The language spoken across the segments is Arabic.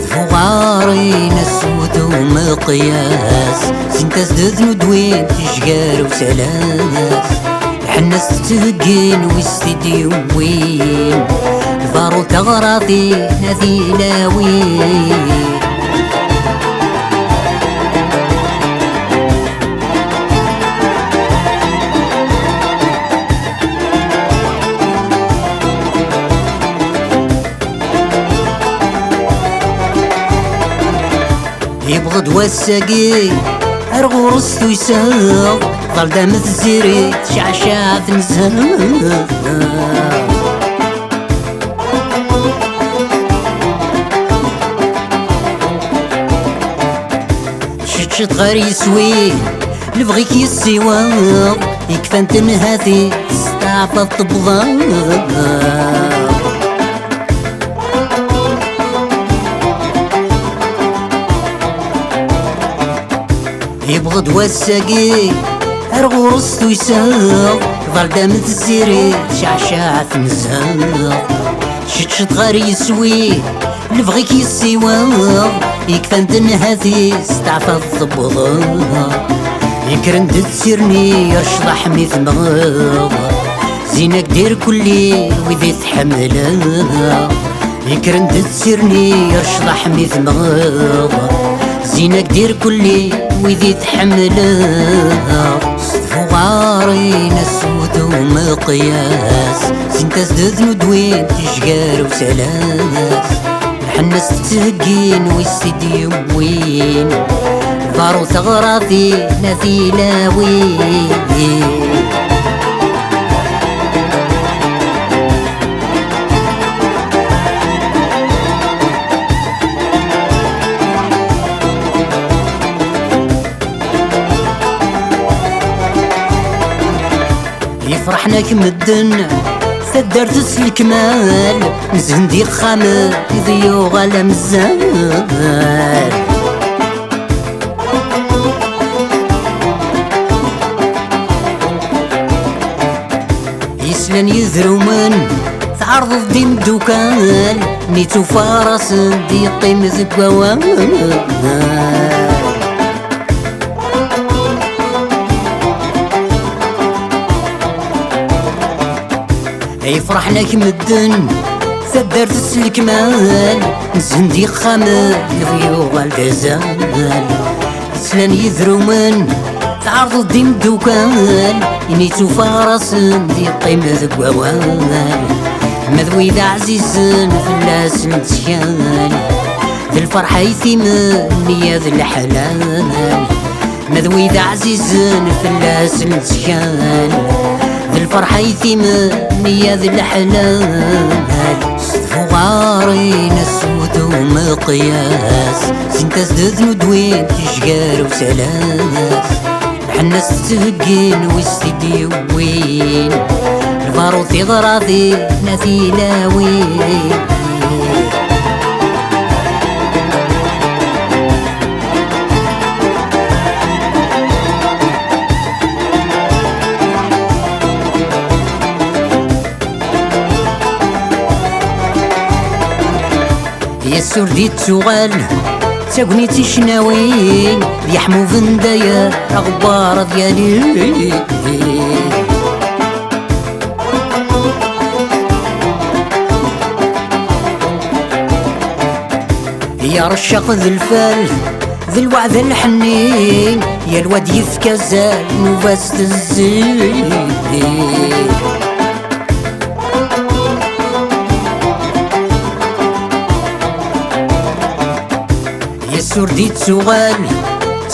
صغارينا السود ومقياس سنتاس ندوين تشقار وسلاس الحناس تتهقين ويستديو وين الفارو تغراضي نادي لاوين يبغض والساقي أرغو رستو يساق ظل دامت الزيري شعشع تنزل شت غير يسوي نبغيك يسيواق يكفى انت نهاثي تستعفى الطبضان يبغض والساقي أرغو رستو يساق ظل دامت الزيري شعشع تنزل شت غير يسوي نبغيك يسيواق يكفى انت نهاثي استعفى الضبضان يكرن تسيرني يرشض حميث مغاض زينك دير كلي وذي تحملها يكرن تسيرني يرشض حميث مغاض زينك دير كلي وذي تحملها صدفو غارينا السود ومقياس سنتاس ندوين تشقار وسلاس الحناس تتهقين ويستديو وين الفارو ثغراضي ناثي لاوين يفرحنا كمدن ثدرت الكمال نزهندي خامل يضيو غالا مزال يسلن يذرو من تعرض في ديم الدكان نيتو فارس دي قيم ذكوان يفرحنا كمدن ثدرت الكمال نزهندي خامل يضيو غالجزال سلان يذرو من تعرض ديم الدكان نيتو فارس دي قيمة ذكوان مذوي ذا عزيز فلاس نتشان ذي الفرحة يثيمن يا ذي الحلال مذوي ذا عزيز فلاس نتشان ذي الفرحة يثيمن يا ذي الحلال صدفو غارينا السود ومقياس سنتاس ندوين تشقار وسلاس الحناس تتهقين ويستديو وين الفارو ثغراضي ناثي لاوين يا السردي تسوغال تاقنيتي شناوين يحمو فندايا غبار ديالي يا رشاق ذي الفال ذي الوعد الحنين يا الواد يفكى زال نوفاس الزين يا السردي تسوغال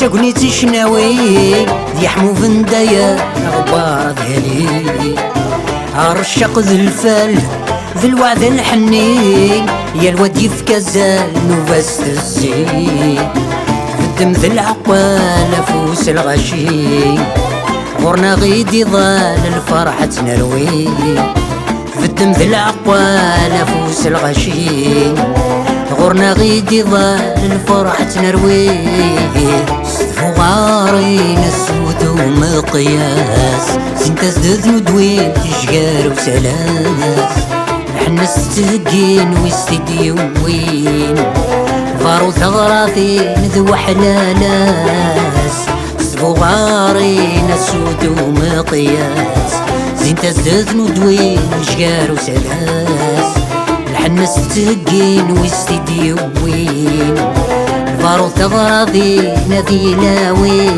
تاقنيتي شناوين يحمو فندايا غبار ديالي رشاق ذي الفال ذي الوعد الحنين يا الواد يفكزال نوفاس الزين في الدم ذي العقالة فوس الغشي غورنا غيدي ظال الفرحة تنروي في الدم ذي العقالة فوس الغشي غورنا غيدي ظال الفرحة تنروي صدفو غارين السود ومقياس زنت زدد ندوين تشقار وسلاس نحن ستهقين ويستديوين فارو ثغراثين ذو حلالاس صدفو غارين السود ومقياس زنت زدد ندوين تشقار وسلاس نحن ستهقين ويستديوين فارو ثغراثين ذي لاوين